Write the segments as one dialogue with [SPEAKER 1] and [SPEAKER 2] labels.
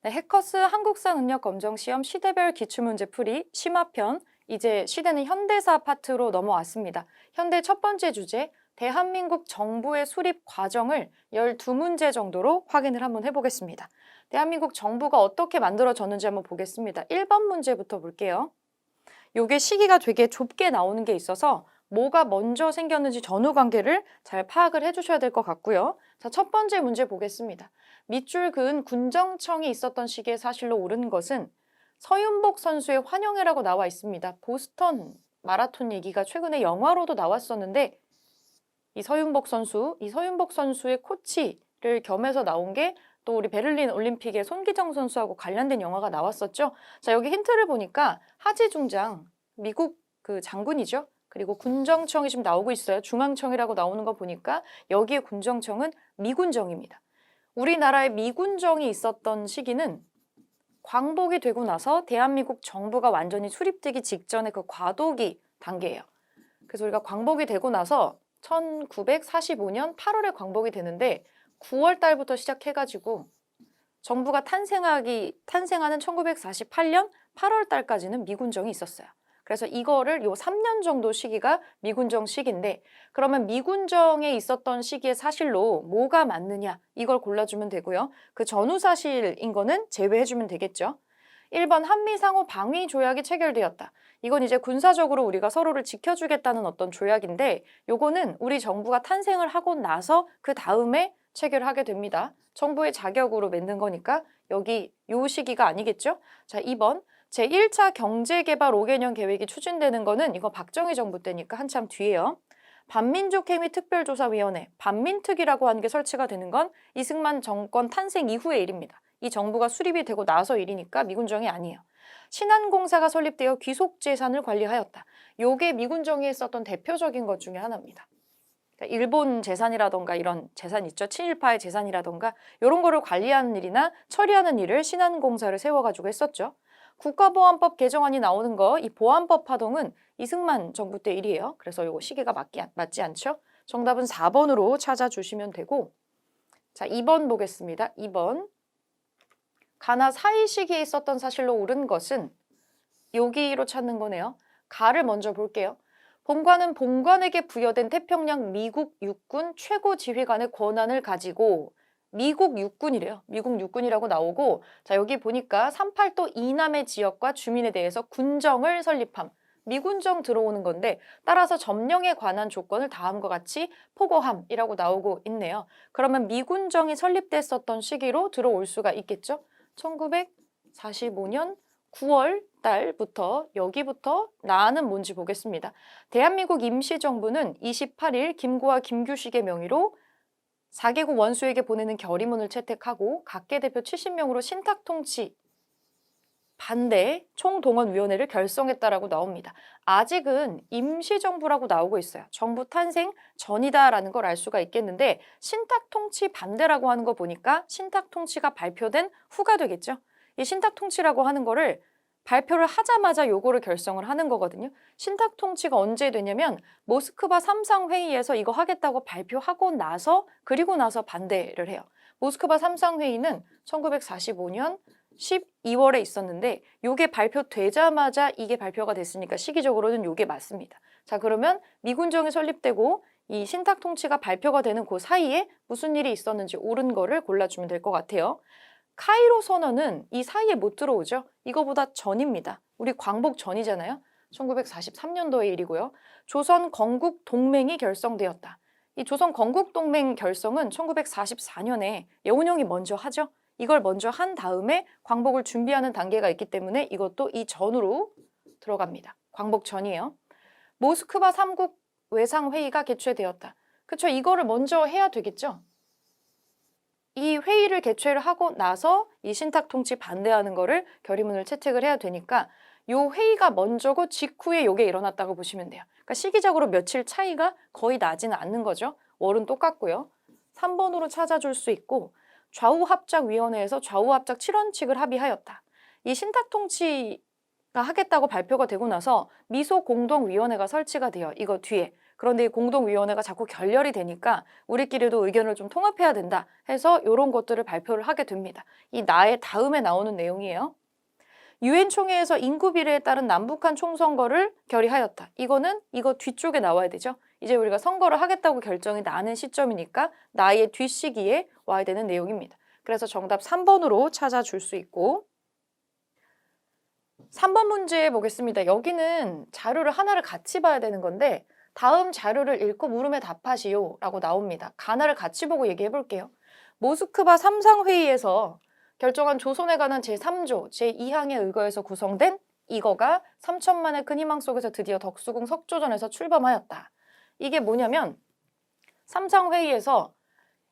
[SPEAKER 1] 네, 해커스 한국사 능력 검정 시험 시대별 기출문제 풀이 심화편, 이제 시대는 현대사 파트로 넘어왔습니다. 현대 첫 번째 주제, 대한민국 정부의 수립 과정을 12문제 정도로 확인을 한번 해보겠습니다. 대한민국 정부가 어떻게 만들어졌는지 한번 보겠습니다. 1번 문제부터 볼게요. 요게 시기가 되게 좁게 나오는 게 있어서 뭐가 먼저 생겼는지 전후 관계를 잘 파악을 해주셔야 될 것 같고요. 자, 첫 번째 문제 보겠습니다. 밑줄 그은 군정청이 있었던 시기에 사실로 옳은 것은 서윤복 선수의 환영회라고 나와 있습니다. 보스턴 마라톤 얘기가 최근에 영화로도 나왔었는데 이 서윤복 선수의 코치를 겸해서 나온 게 또 우리 베를린 올림픽의 손기정 선수하고 관련된 영화가 나왔었죠. 자, 여기 힌트를 보니까 하지 중장, 미국 그 장군이죠. 그리고 군정청이 지금 나오고 있어요. 중앙청이라고 나오는 거 보니까 여기에 군정청은 미군정입니다. 우리나라에 미군정이 있었던 시기는 광복이 되고 나서 대한민국 정부가 완전히 수립되기 직전의 그 과도기 단계예요. 그래서 우리가 광복이 되고 나서 1945년 8월에 광복이 되는데 9월 달부터 시작해가지고 정부가 탄생하는 1948년 8월 달까지는 미군정이 있었어요. 그래서 이거를 요 3년 정도 시기가 미군정 시기인데 그러면 미군정에 있었던 시기의 사실로 뭐가 맞느냐 이걸 골라주면 되고요. 그 전후 사실인 거는 제외해주면 되겠죠. 1번 한미상호 방위 조약이 체결되었다. 이건 이제 군사적으로 우리가 서로를 지켜주겠다는 어떤 조약인데 요거는 우리 정부가 탄생을 하고 나서 그 다음에 체결하게 됩니다. 정부의 자격으로 맺는 거니까 여기 요 시기가 아니겠죠? 자, 2번 제1차 경제개발 5개년 계획이 추진되는 거는 이거 박정희 정부 때니까 한참 뒤에요. 반민족행위특별조사위원회, 반민특위라고 하는 게 설치가 되는 건 이승만 정권 탄생 이후의 일입니다. 이 정부가 수립이 되고 나서 일이니까 미군정이 아니에요. 신한공사가 설립되어 귀속재산을 관리하였다. 요게 미군정이 했었던 대표적인 것 중에 하나입니다. 그러니까 일본 재산이라던가 이런 재산 있죠. 친일파의 재산이라던가 이런 거를 관리하는 일이나 처리하는 일을 신한공사를 세워가지고 했었죠. 국가보안법 개정안이 나오는 거, 이 보안법 파동은 이승만 정부 때 일이에요. 그래서 이거 시기가 맞지 않죠? 정답은 4번으로 찾아주시면 되고, 자, 2번 보겠습니다. 2번. 가나 사이 시기에 있었던 사실로 옳은 것은 여기로 찾는 거네요. 가를 먼저 볼게요. 본관은 본관에게 부여된 태평양 미국 육군 최고 지휘관의 권한을 가지고 미국 육군이래요. 미국 육군이라고 나오고 자 여기 보니까 38도 이남의 지역과 주민에 대해서 군정을 설립함. 미군정 들어오는 건데 따라서 점령에 관한 조건을 다음과 같이 포고함이라고 나오고 있네요. 그러면 미군정이 설립됐었던 시기로 들어올 수가 있겠죠. 1945년 9월 달부터 여기부터 나는 뭔지 보겠습니다. 대한민국 임시정부는 28일 김구와 김규식의 명의로 4개국 원수에게 보내는 결의문을 채택하고 각계 대표 70명으로 신탁통치 반대 총동원위원회를 결성했다라고 나옵니다. 아직은 임시정부라고 나오고 있어요. 정부 탄생 전이다라는 걸 알 수가 있겠는데 신탁통치 반대라고 하는 거 보니까 신탁통치가 발표된 후가 되겠죠. 이 신탁통치라고 하는 거를 발표를 하자마자 요거를 결성을 하는 거거든요. 신탁통치가 언제 되냐면 모스크바 3상회의에서 이거 하겠다고 발표하고 나서 그리고 나서 반대를 해요. 모스크바 3상회의는 1945년 12월에 있었는데 요게 발표되자마자 이게 발표가 됐으니까 시기적으로는 요게 맞습니다. 자, 그러면 미군정이 설립되고 이 신탁통치가 발표가 되는 그 사이에 무슨 일이 있었는지 옳은 거를 골라주면 될 것 같아요. 카이로 선언은 이 사이에 못 들어오죠. 이거보다 전입니다. 우리 광복 전이잖아요. 1943년도의 일이고요. 조선 건국 동맹이 결성되었다. 이 조선 건국 동맹 결성은 1944년에 예원영이 먼저 하죠. 이걸 먼저 한 다음에 광복을 준비하는 단계가 있기 때문에 이것도 이 전으로 들어갑니다. 광복 전이에요. 모스크바 3국 외상회의가 개최되었다. 그쵸? 이거를 먼저 해야 되겠죠? 이 회의를 개최를 하고 나서 이 신탁통치 반대하는 거를 결의문을 채택을 해야 되니까 요 회의가 먼저고 직후에 요게 일어났다고 보시면 돼요. 그러니까 시기적으로 며칠 차이가 거의 나지는 않는 거죠. 월은 똑같고요. 3번으로 찾아줄 수 있고 좌우합작위원회에서 좌우합작 7원칙을 합의하였다. 이 신탁통치가 하겠다고 발표가 되고 나서 미소공동위원회가 설치가 돼요. 이거 뒤에. 그런데 이 공동위원회가 자꾸 결렬이 되니까 우리끼리도 의견을 좀 통합해야 된다 해서 이런 것들을 발표를 하게 됩니다. 이 나의 다음에 나오는 내용이에요. 유엔 총회에서 인구 비례에 따른 남북한 총선거를 결의하였다. 이거는 이거 뒤쪽에 나와야 되죠. 이제 우리가 선거를 하겠다고 결정이 나는 시점이니까 나의 뒷시기에 와야 되는 내용입니다. 그래서 정답 3번으로 찾아줄 수 있고 3번 문제 보겠습니다. 여기는 자료를 하나를 같이 봐야 되는 건데 다음 자료를 읽고 물음에 답하시오 라고 나옵니다. 가나를 같이 보고 얘기해 볼게요. 모스크바 3상회의에서 결정한 조선에 관한 제3조 제2항에 의거해서 구성된 이거가 3천만의 큰 희망 속에서 드디어 덕수궁 석조전에서 출범하였다. 이게 뭐냐면 3상회의에서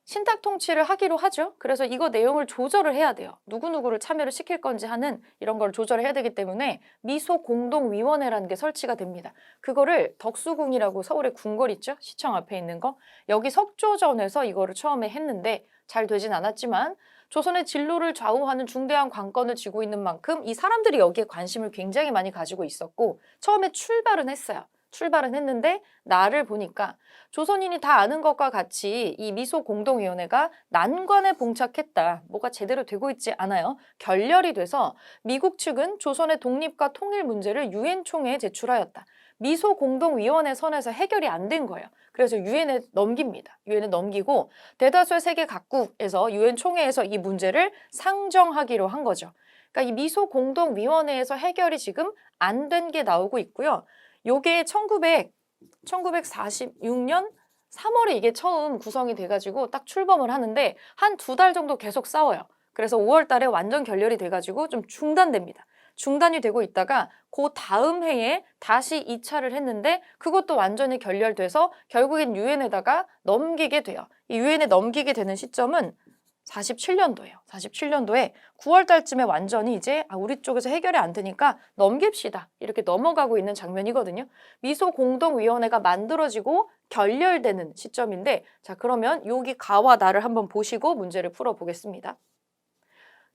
[SPEAKER 1] 신탁 통치를 하기로 하죠. 그래서 이거 내용을 조절을 해야 돼요. 누구누구를 참여를 시킬 건지 하는 이런 걸 조절해야 되기 때문에 미소공동위원회라는 게 설치가 됩니다. 그거를 덕수궁이라고 서울의 궁궐 있죠? 시청 앞에 있는 거. 여기 석조전에서 이거를 처음에 했는데 잘 되진 않았지만 조선의 진로를 좌우하는 중대한 관건을 쥐고 있는 만큼 이 사람들이 여기에 관심을 굉장히 많이 가지고 있었고 처음에 출발은 했어요. 출발은 했는데 나를 보니까 조선인이 다 아는 것과 같이 이 미소공동위원회가 난관에 봉착했다. 뭐가 제대로 되고 있지 않아요. 결렬이 돼서 미국 측은 조선의 독립과 통일 문제를 유엔 총회에 제출하였다. 미소공동위원회 선에서 해결이 안 된 거예요. 그래서 유엔에 넘깁니다. 유엔에 넘기고 대다수의 세계 각국에서 유엔 총회에서 이 문제를 상정하기로 한 거죠. 그러니까 이 미소공동위원회에서 해결이 지금 안 된 게 나오고 있고요. 요게 1946년 3월에 이게 처음 구성이 돼가지고 딱 출범을 하는데 한 2달 정도 계속 싸워요. 그래서 5월 달에 완전 결렬이 돼가지고 좀 중단됩니다. 중단이 되고 있다가 그 다음 해에 다시 2차를 했는데 그것도 완전히 결렬돼서 결국엔 유엔에다가 넘기게 돼요. 이 유엔에 넘기게 되는 시점은 47년도예요. 47년도에 9월 달쯤에 완전히 이제 우리 쪽에서 해결이 안 되니까 넘깁시다. 이렇게 넘어가고 있는 장면이거든요. 미소공동위원회가 만들어지고 결렬되는 시점인데 자 그러면 여기 가와 나를 한번 보시고 문제를 풀어보겠습니다.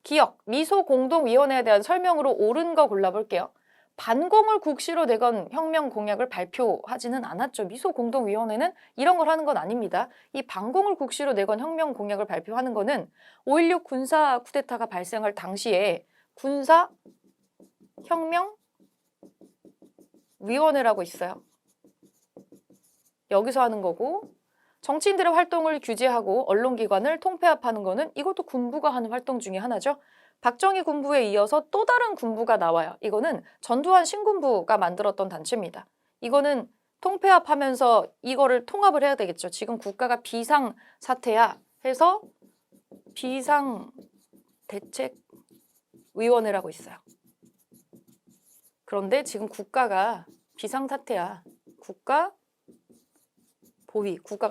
[SPEAKER 1] 기억, 미소공동위원회에 대한 설명으로 옳은 거 골라볼게요. 반공을 국시로 내건 혁명 공약을 발표하지는 않았죠. 미소공동위원회는 이런 걸 하는 건 아닙니다. 이 반공을 국시로 내건 혁명 공약을 발표하는 거는 5.16 군사 쿠데타가 발생할 당시에 군사혁명위원회라고 있어요. 여기서 하는 거고 정치인들의 활동을 규제하고 언론기관을 통폐합하는 거는 이것도 군부가 하는 활동 중에 하나죠. 박정희 군부에 이어서 또 다른 군부가 나와요. 이거는 전두환 신군부가 만들었던 단체입니다. 이거는 통폐합하면서 이거를 통합을 해야 되겠죠. 지금 국가가 비상사태야 해서 비상대책위원회라고 있어요. 그런데 지금 국가가 비상사태야. 국가가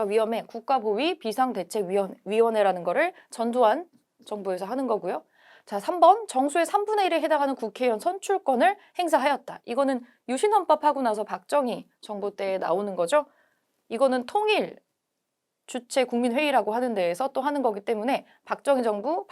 [SPEAKER 1] 위험해. 국가보위 비상대책위원회라는 거를 전두환 정부에서 하는 거고요. 자, 3번 정수의 3분의 1에 해당하는 국회의원 선출권을 행사하였다. 이거는 유신헌법 하고 나서 박정희 정부 때 나오는 거죠. 이거는 통일 주체 국민회의라고 하는 데에서 또 하는 거기 때문에 박정희 정부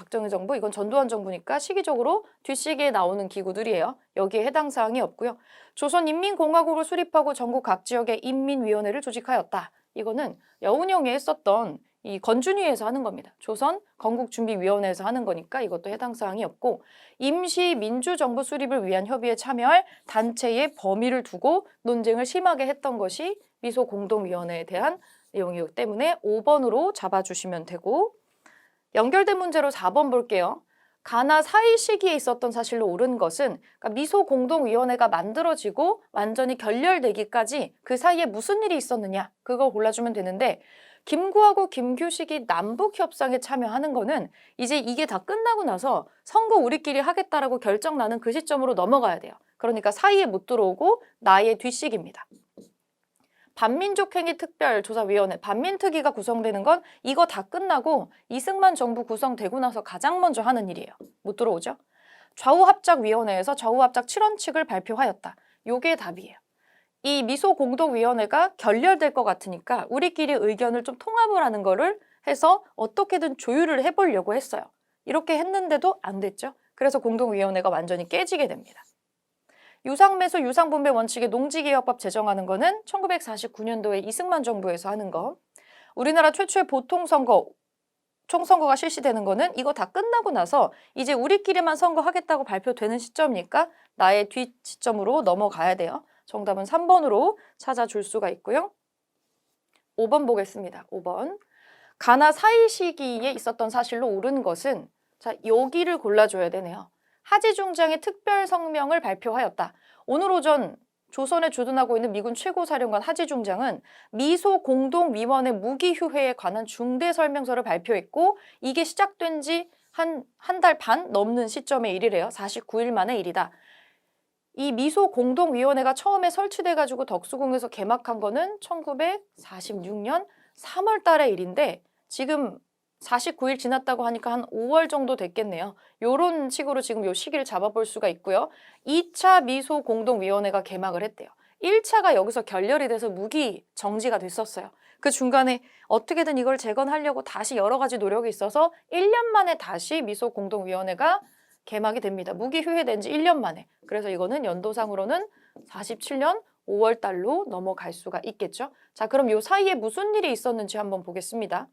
[SPEAKER 1] 이건 전두환 정부니까 시기적으로 뒷시기에 나오는 기구들이에요. 여기에 해당 사항이 없고요. 조선인민공화국을 수립하고 전국 각 지역에 인민위원회를 조직하였다. 이거는 여운형에 했었던 이 건준위에서 하는 겁니다. 조선 건국준비위원회에서 하는 거니까 이것도 해당 사항이 없고 임시 민주정부 수립을 위한 협의에 참여할 단체의 범위를 두고 논쟁을 심하게 했던 것이 미소공동위원회에 대한 내용이기 때문에 5번으로 잡아주시면 되고 연결된 문제로 4번 볼게요. 가나 사이 시기에 있었던 사실로 옳은 것은 그러니까 미소공동위원회가 만들어지고 완전히 결렬되기까지 그 사이에 무슨 일이 있었느냐 그거 골라주면 되는데 김구하고 김규식이 남북협상에 참여하는 거는 이제 이게 다 끝나고 나서 선거 우리끼리 하겠다라고 결정 나는 그 시점으로 넘어가야 돼요. 그러니까 사이에 못 들어오고 나의 뒷식입니다. 반민족행위특별조사위원회, 반민특위가 구성되는 건 이거 다 끝나고 이승만 정부 구성되고 나서 가장 먼저 하는 일이에요. 못 들어오죠? 좌우합작위원회에서 좌우합작 7원칙을 발표하였다. 요게 답이에요. 이 미소공동위원회가 결렬될 것 같으니까 우리끼리 의견을 좀 통합을 하는 거를 해서 어떻게든 조율을 해보려고 했어요. 이렇게 했는데도 안 됐죠. 그래서 공동위원회가 완전히 깨지게 됩니다. 유상매수 유상분배 원칙의 농지개혁법 제정하는 거는 1949년도에 이승만 정부에서 하는 거. 우리나라 최초의 보통선거, 총선거가 실시되는 거는 이거 다 끝나고 나서 이제 우리끼리만 선거하겠다고 발표되는 시점이니까 나의 뒷 시점으로 넘어가야 돼요. 정답은 3번으로 찾아줄 수가 있고요. 5번 보겠습니다. 5번. 가나 사이 시기에 있었던 사실로 옳은 것은, 자, 여기를 골라줘야 되네요. 하지 중장의 특별 성명을 발표하였다. 오늘 오전 조선에 주둔하고 있는 미군 최고사령관 하지 중장은 미소 공동위원회 무기 휴회에 관한 중대 설명서를 발표했고 이게 시작된 지 한 달 반 넘는 시점의 일이래요. 49일 만의 일이다. 이 미소 공동위원회가 처음에 설치돼가지고 덕수궁에서 개막한 거는 1946년 3월 달의 일인데 지금 49일 지났다고 하니까 한 5월 정도 됐겠네요. 요런 식으로 지금 요 시기를 잡아볼 수가 있고요. 2차 미소 공동위원회가 개막을 했대요. 1차가 여기서 결렬이 돼서 무기 정지가 됐었어요. 그 중간에 어떻게든 이걸 재건하려고 다시 여러 가지 노력이 있어서 1년 만에 다시 미소 공동위원회가 개막이 됩니다. 무기 휴회된 지 1년 만에. 그래서 이거는 연도상으로는 47년 5월 달로 넘어갈 수가 있겠죠. 자, 그럼 요 사이에 무슨 일이 있었는지 한번 보겠습니다.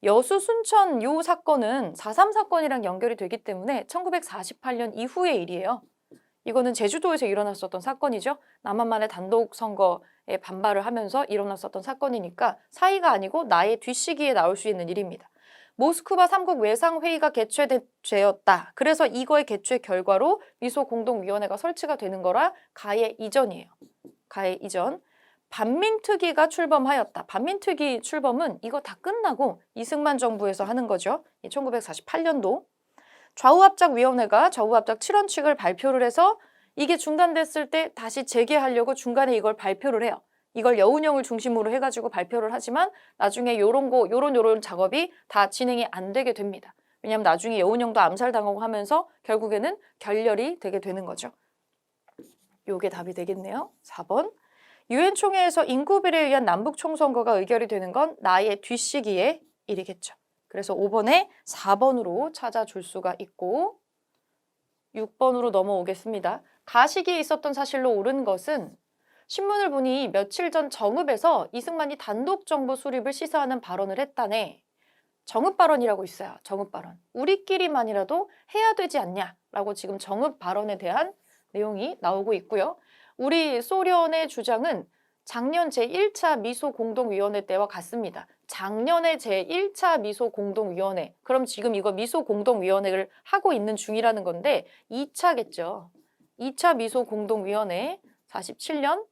[SPEAKER 1] 여수 순천 요 사건은 4.3 사건이랑 연결이 되기 때문에 1948년 이후의 일이에요. 이거는 제주도에서 일어났었던 사건이죠. 남한만의 단독 선거에 반발을 하면서 일어났었던 사건이니까 사이가 아니고 나의 뒷시기에 나올 수 있는 일입니다. 모스크바 3국 외상회의가 개최되었다. 그래서 이거의 개최 결과로 미소 공동위원회가 설치가 되는 거라 가해 이전이에요. 가해 이전. 반민특위가 출범하였다. 반민특위 출범은 이거 다 끝나고 이승만 정부에서 하는 거죠. 1948년도. 좌우합작위원회가 좌우합작 7원칙을 발표를 해서 이게 중단됐을 때 다시 재개하려고 중간에 이걸 발표를 해요. 이걸 여운형을 중심으로 해가지고 발표를 하지만 나중에 요런 작업이 다 진행이 안 되게 됩니다. 왜냐하면 나중에 여운형도 암살당하고 하면서 결국에는 결렬이 되게 되는 거죠. 요게 답이 되겠네요. 4번. 유엔 총회에서 인구비례에 의한 남북 총선거가 의결이 되는 건 나의 뒷시기의 일이겠죠. 그래서 5번에 4번으로 찾아줄 수가 있고 6번으로 넘어오겠습니다. 가시기에 있었던 사실로 옳은 것은 신문을 보니 며칠 전 정읍에서 이승만이 단독 정부 수립을 시사하는 발언을 했다네. 정읍 발언이라고 있어요. 정읍 발언. 우리끼리만이라도 해야 되지 않냐라고 지금 정읍 발언에 대한 내용이 나오고 있고요. 우리 소련의 주장은 작년 제1차 미소공동위원회 때와 같습니다. 작년에 제1차 미소공동위원회, 그럼 지금 이거 미소공동위원회를 하고 있는 중이라는 건데 2차겠죠. 2차 미소공동위원회 47년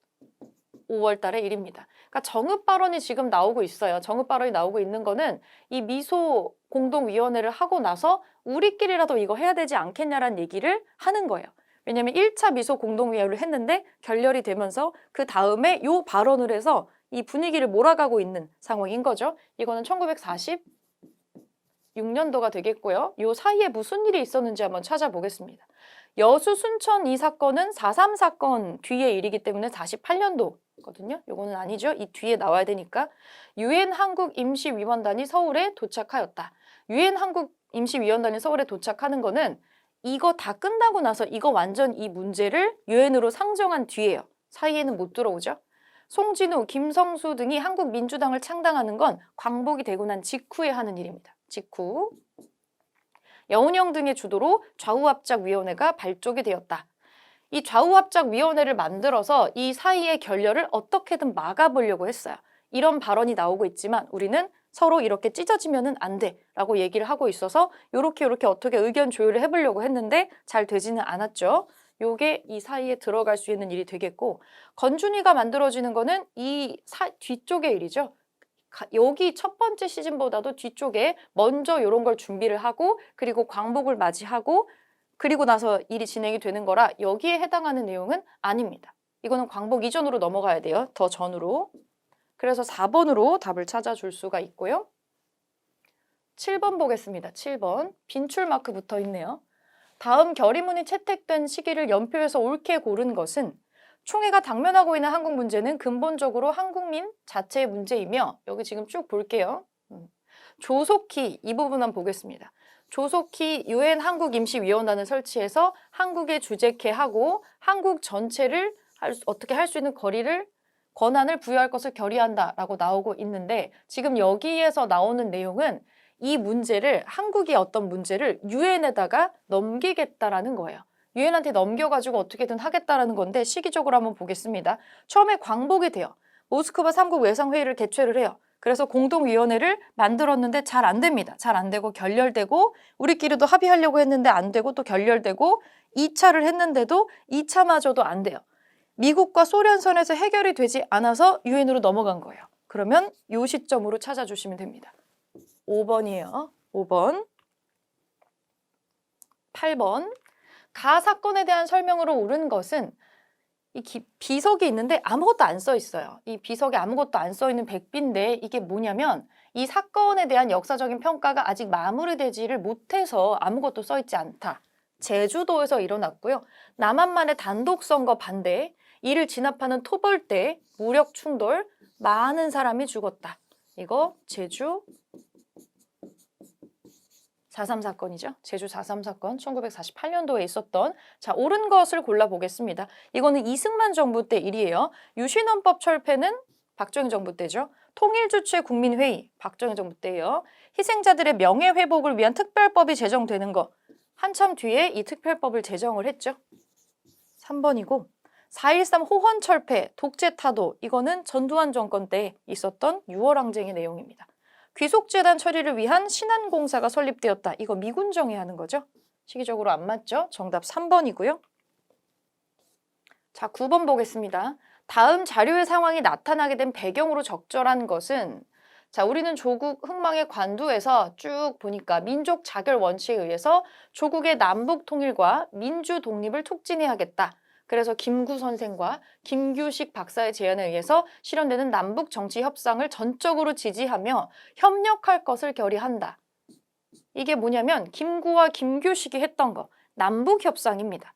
[SPEAKER 1] 5월 달의 일입니다. 그러니까 정읍 발언이 지금 나오고 있어요. 정읍 발언이 나오고 있는 거는 이 미소공동위원회를 하고 나서 우리끼리라도 이거 해야 되지 않겠냐라는 얘기를 하는 거예요. 왜냐하면 1차 미소 공동위원회를 했는데 결렬이 되면서 그 다음에 요 발언을 해서 이 분위기를 몰아가고 있는 상황인 거죠. 이거는 1946년도가 되겠고요. 요 사이에 무슨 일이 있었는지 한번 찾아보겠습니다. 여수 순천 이 사건은 4.3 사건 뒤의 일이기 때문에 48년도거든요. 요거는 아니죠. 이 뒤에 나와야 되니까. 유엔 한국 임시위원단이 서울에 도착하였다. 유엔 한국 임시위원단이 서울에 도착하는 거는 이거 다 끝나고 나서 이거 완전 이 문제를 유엔으로 상정한 뒤에요. 사이에는 못 들어오죠. 송진우, 김성수 등이 한국민주당을 창당하는 건 광복이 되고 난 직후에 하는 일입니다. 직후. 여운형 등의 주도로 좌우합작위원회가 발족이 되었다. 이 좌우합작위원회를 만들어서 이 사이의 결렬을 어떻게든 막아보려고 했어요. 이런 발언이 나오고 있지만 우리는 서로 이렇게 찢어지면은 안 돼 라고 얘기를 하고 있어서 요렇게 어떻게 의견 조율을 해보려고 했는데 잘 되지는 않았죠. 요게 이 사이에 들어갈 수 있는 일이 되겠고 건준이가 만들어지는 거는 이 뒤쪽의 일이죠. 여기 첫 번째 시즌보다도 뒤쪽에 먼저 요런 걸 준비를 하고 그리고 광복을 맞이하고 그리고 나서 일이 진행이 되는 거라 여기에 해당하는 내용은 아닙니다. 이거는 광복 이전으로 넘어가야 돼요. 더 전으로. 그래서 4번으로 답을 찾아줄 수가 있고요. 7번 보겠습니다. 7번. 빈출 마크 붙어 있네요. 다음 결의문이 채택된 시기를 연표해서 옳게 고른 것은 총회가 당면하고 있는 한국 문제는 근본적으로 한국민 자체의 문제이며 여기 지금 쭉 볼게요. 조속히 이 부분 한번 보겠습니다. 조속히 유엔 한국임시위원단을 설치해서 한국에 주재케 하고 한국 전체를 어떻게 할 수 있는 권한을 부여할 것을 결의한다라고 나오고 있는데 지금 여기에서 나오는 내용은 이 문제를 한국이 어떤 문제를 유엔에다가 넘기겠다라는 거예요. 유엔한테 넘겨가지고 어떻게든 하겠다라는 건데 시기적으로 한번 보겠습니다. 처음에 광복이 돼요. 모스크바 3국 외상회의를 개최를 해요. 그래서 공동위원회를 만들었는데 잘 안 됩니다. 잘 안 되고 결렬되고 우리끼리도 합의하려고 했는데 안 되고 또 결렬되고 2차를 했는데도 2차마저도 안 돼요. 미국과 소련 선에서 해결이 되지 않아서 유엔으로 넘어간 거예요. 그러면 이 시점으로 찾아주시면 됩니다. 5번이에요. 5번. 8번. 가 사건에 대한 설명으로 옳은 것은 이 비석이 있는데 아무것도 안 써 있어요. 이 비석에 아무것도 안 써 있는 백비인데 이게 뭐냐면 이 사건에 대한 역사적인 평가가 아직 마무리되지를 못해서 아무것도 써 있지 않다. 제주도에서 일어났고요. 남한만의 단독 선거 반대, 이를 진압하는 토벌대, 무력 충돌, 많은 사람이 죽었다. 이거 제주 4.3 사건이죠. 제주 4.3 사건 1948년도에 있었던 자 옳은 것을 골라보겠습니다. 이거는 이승만 정부 때 일이에요. 유신헌법 철폐는 박정희 정부 때죠. 통일주체 국민회의 박정희 정부 때예요. 희생자들의 명예회복을 위한 특별법이 제정되는 거 한참 뒤에 이 특별법을 제정을 했죠. 3번이고 4.13 호헌 철폐 독재 타도 이거는 전두환 정권 때 있었던 6월 항쟁의 내용입니다. 귀속재단 처리를 위한 신안공사가 설립되었다. 이거 미군 정의하는 거죠. 시기적으로 안 맞죠? 정답 3번이고요. 자, 9번 보겠습니다. 다음 자료의 상황이 나타나게 된 배경으로 적절한 것은 자, 우리는 조국 흥망의 관두에서 쭉 보니까 민족 자결 원칙에 의해서 조국의 남북 통일과 민주 독립을 촉진해야겠다. 그래서 김구 선생과 김규식 박사의 제안에 의해서 실현되는 남북 정치 협상을 전적으로 지지하며 협력할 것을 결의한다. 이게 뭐냐면 김구와 김규식이 했던 거, 남북 협상입니다.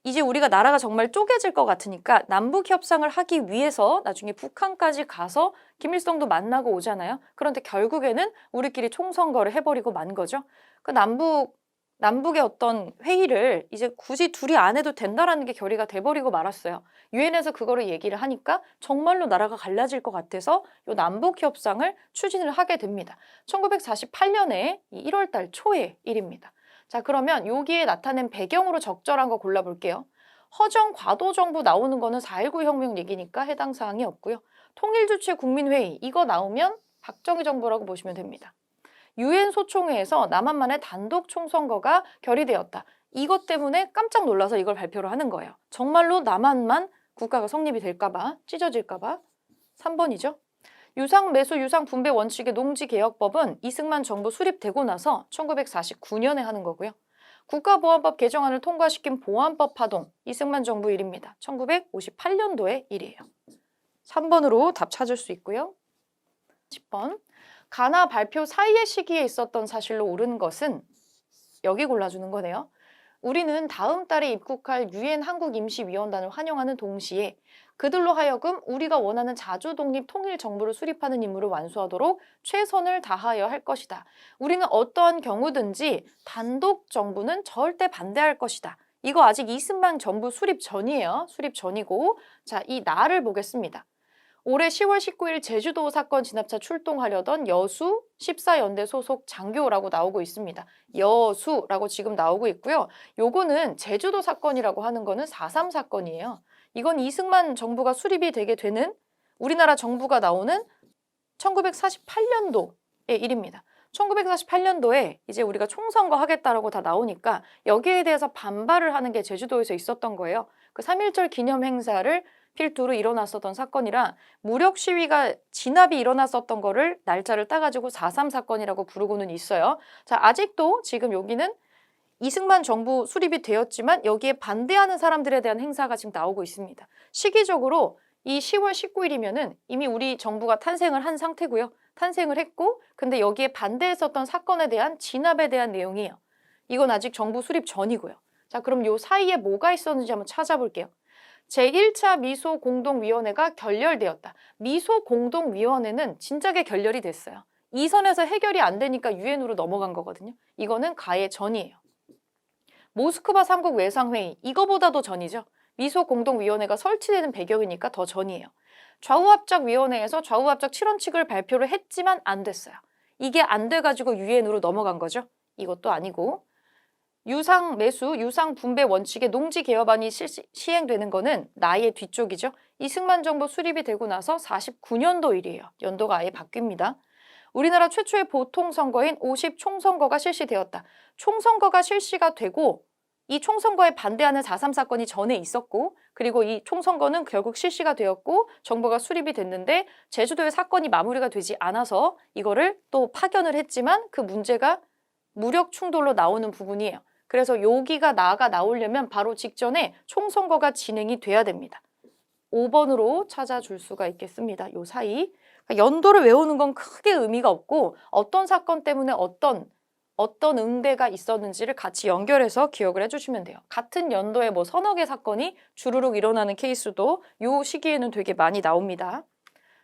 [SPEAKER 1] 이제 우리가 나라가 정말 쪼개질 것 같으니까 남북 협상을 하기 위해서 나중에 북한까지 가서 김일성도 만나고 오잖아요. 그런데 결국에는 우리끼리 총선거를 해버리고 만 거죠. 그 남북의 어떤 회의를 이제 굳이 둘이 안 해도 된다라는 게 결의가 돼버리고 말았어요. 유엔에서 그거를 얘기를 하니까 정말로 나라가 갈라질 것 같아서 이 남북 협상을 추진을 하게 됩니다. 1948년에 1월 달 초의 일입니다. 자, 그러면 여기에 나타낸 배경으로 적절한 거 골라볼게요. 허정 과도 정부 나오는 거는 4.19 혁명 얘기니까 해당 사항이 없고요. 통일주체 국민회의 이거 나오면 박정희 정부라고 보시면 됩니다. 유엔 소총회에서 남한만의 단독 총선거가 결의되었다. 이것 때문에 깜짝 놀라서 이걸 발표를 하는 거예요. 정말로 남한만 국가가 성립이 될까봐, 찢어질까봐. 3번이죠. 유상매수 유상분배 원칙의 농지개혁법은 이승만 정부 수립되고 나서 1949년에 하는 거고요. 국가보안법 개정안을 통과시킨 보안법 파동, 이승만 정부 일입니다. 1958년도의 일이에요. 3번으로 답 찾을 수 있고요. 10번. 가나 발표 사이의 시기에 있었던 사실로 옳은 것은 여기 골라주는 거네요. 우리는 다음 달에 입국할 유엔 한국임시위원단을 환영하는 동시에 그들로 하여금 우리가 원하는 자주독립 통일정부를 수립하는 임무를 완수하도록 최선을 다하여 할 것이다. 우리는 어떠한 경우든지 단독 정부는 절대 반대할 것이다. 이거 아직 이승만 정부 수립 전이에요. 수립 전이고 자, 이 날을 보겠습니다. 올해 10월 19일 제주도 사건 진압차 출동하려던 여수 14연대 소속 장교라고 나오고 있습니다. 여수라고 지금 나오고 있고요. 요거는 제주도 사건이라고 하는 거는 4.3 사건이에요. 이건 이승만 정부가 수립이 되게 되는 우리나라 정부가 나오는 1948년도의 일입니다. 1948년도에 이제 우리가 총선거 하겠다라고 다 나오니까 여기에 대해서 반발을 하는 게 제주도에서 있었던 거예요. 그 3.1절 기념 행사를 필두로 일어났었던 사건이라 무력 시위가 진압이 일어났었던 거를 날짜를 따가지고 4.3 사건이라고 부르고는 있어요. 자, 아직도 지금 여기는 이승만 정부 수립이 되었지만 여기에 반대하는 사람들에 대한 행사가 지금 나오고 있습니다. 시기적으로 이 10월 19일이면은 이미 우리 정부가 탄생을 한 상태고요. 탄생을 했고 근데 여기에 반대했었던 사건에 대한 진압에 대한 내용이에요. 이건 아직 정부 수립 전이고요. 자, 그럼 요 사이에 뭐가 있었는지 한번 찾아볼게요. 제1차 미소공동위원회가 결렬되었다. 미소공동위원회는 진작에 결렬이 됐어요. 이 선에서 해결이 안 되니까 유엔으로 넘어간 거거든요. 이거는 가해 전이에요. 모스크바 3국 외상회의, 이거보다도 전이죠. 미소 공동위원회가 설치되는 배경이니까 더 전이에요. 좌우합작위원회에서 좌우합작 7원칙을 발표를 했지만 안 됐어요. 이게 안 돼가지고 유엔으로 넘어간 거죠. 이것도 아니고. 유상 매수, 유상 분배 원칙의 농지 개혁안이 시행되는 거는 나의 뒤쪽이죠. 이승만 정부 수립이 되고 나서 49년도 일이에요. 연도가 아예 바뀝니다. 우리나라 최초의 보통선거인 50 총선거가 실시되었다. 총선거가 실시가 되고 이 총선거에 반대하는 4.3 사건이 전에 있었고 그리고 이 총선거는 결국 실시가 되었고 정부가 수립이 됐는데 제주도의 사건이 마무리가 되지 않아서 이거를 또 파견을 했지만 그 문제가 무력 충돌로 나오는 부분이에요. 그래서 여기가 나오려면 바로 직전에 총선거가 진행이 돼야 됩니다. 5번으로 찾아줄 수가 있겠습니다. 요 사이. 그러니까 연도를 외우는 건 크게 의미가 없고 어떤 사건 때문에 어떤 응대가 있었는지를 같이 연결해서 기억을 해주시면 돼요. 같은 연도에 뭐 서너 개 사건이 주르륵 일어나는 케이스도 요 시기에는 되게 많이 나옵니다.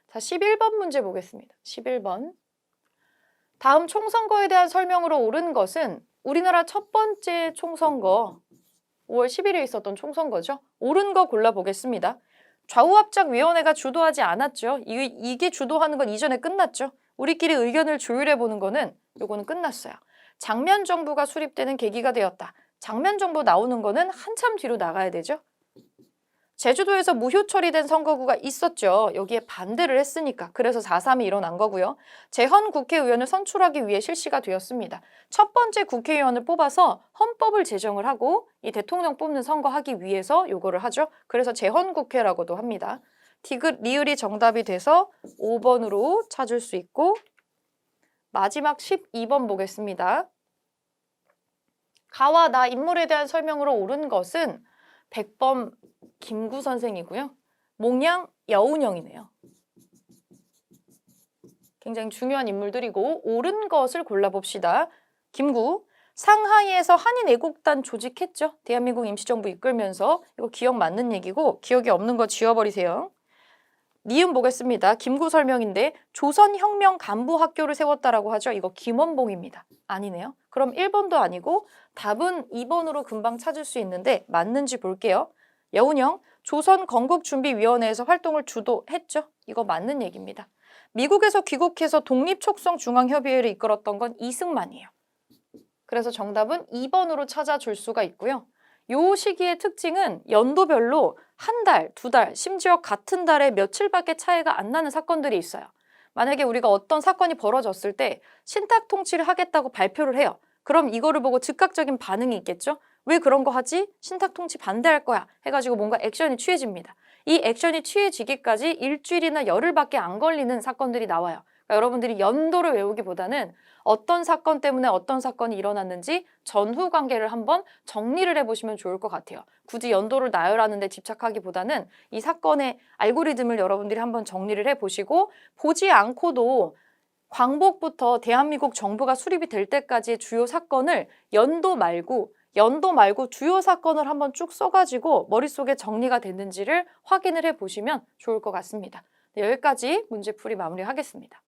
[SPEAKER 1] 자, 11번 문제 보겠습니다. 11번. 다음 총선거에 대한 설명으로 옳은 것은 우리나라 첫 번째 총선거 5월 10일에 있었던 총선거죠. 옳은 거 골라보겠습니다. 좌우합작위원회가 주도하지 않았죠. 이게 주도하는 건 이전에 끝났죠. 우리끼리 의견을 조율해보는 거는 요거는 끝났어요. 장면 정부가 수립되는 계기가 되었다. 장면 정부 나오는 거는 한참 뒤로 나가야 되죠. 제주도에서 무효 처리된 선거구가 있었죠. 여기에 반대를 했으니까. 그래서 4.3이 일어난 거고요. 재헌 국회의원을 선출하기 위해 실시가 되었습니다. 첫 번째 국회의원을 뽑아서 헌법을 제정을 하고 이 대통령 뽑는 선거하기 위해서 요거를 하죠. 그래서 재헌 국회라고도 합니다. 디귿, 리을이 정답이 돼서 5번으로 찾을 수 있고 마지막 12번 보겠습니다. 가와 나 인물에 대한 설명으로 옳은 것은 100번 김구 선생이고요. 몽양 여운형이네요. 굉장히 중요한 인물들이고 옳은 것을 골라봅시다. 김구, 상하이에서 한인애국단 조직했죠. 대한민국 임시정부 이끌면서 이거 기억 맞는 얘기고 기억이 없는 거 지워버리세요. 니은 보겠습니다. 김구 설명인데 조선혁명 간부학교를 세웠다라고 하죠. 이거 김원봉입니다. 아니네요. 그럼 1번도 아니고 답은 2번으로 금방 찾을 수 있는데 맞는지 볼게요. 여운형, 조선건국준비위원회에서 활동을 주도했죠. 이거 맞는 얘기입니다. 미국에서 귀국해서 독립촉성중앙협의회를 이끌었던 건 이승만이에요. 그래서 정답은 2번으로 찾아줄 수가 있고요. 요 시기의 특징은 연도별로 한 달, 두 달, 심지어 같은 달에 며칠밖에 차이가 안 나는 사건들이 있어요. 만약에 우리가 어떤 사건이 벌어졌을 때 신탁 통치를 하겠다고 발표를 해요. 그럼 이거를 보고 즉각적인 반응이 있겠죠? 왜 그런 거 하지? 신탁 통치 반대할 거야 해가지고 뭔가 액션이 취해집니다. 이 액션이 취해지기까지 일주일이나 열흘밖에 안 걸리는 사건들이 나와요. 그러니까 여러분들이 연도를 외우기보다는 어떤 사건 때문에 어떤 사건이 일어났는지 전후 관계를 한번 정리를 해보시면 좋을 것 같아요. 굳이 연도를 나열하는 데 집착하기보다는 이 사건의 알고리즘을 여러분들이 한번 정리를 해보시고 보지 않고도 광복부터 대한민국 정부가 수립이 될 때까지의 주요 사건을 연도 말고 주요 사건을 한번 쭉 써가지고 머릿속에 정리가 됐는지를 확인을 해보시면 좋을 것 같습니다. 네, 여기까지 문제풀이 마무리하겠습니다.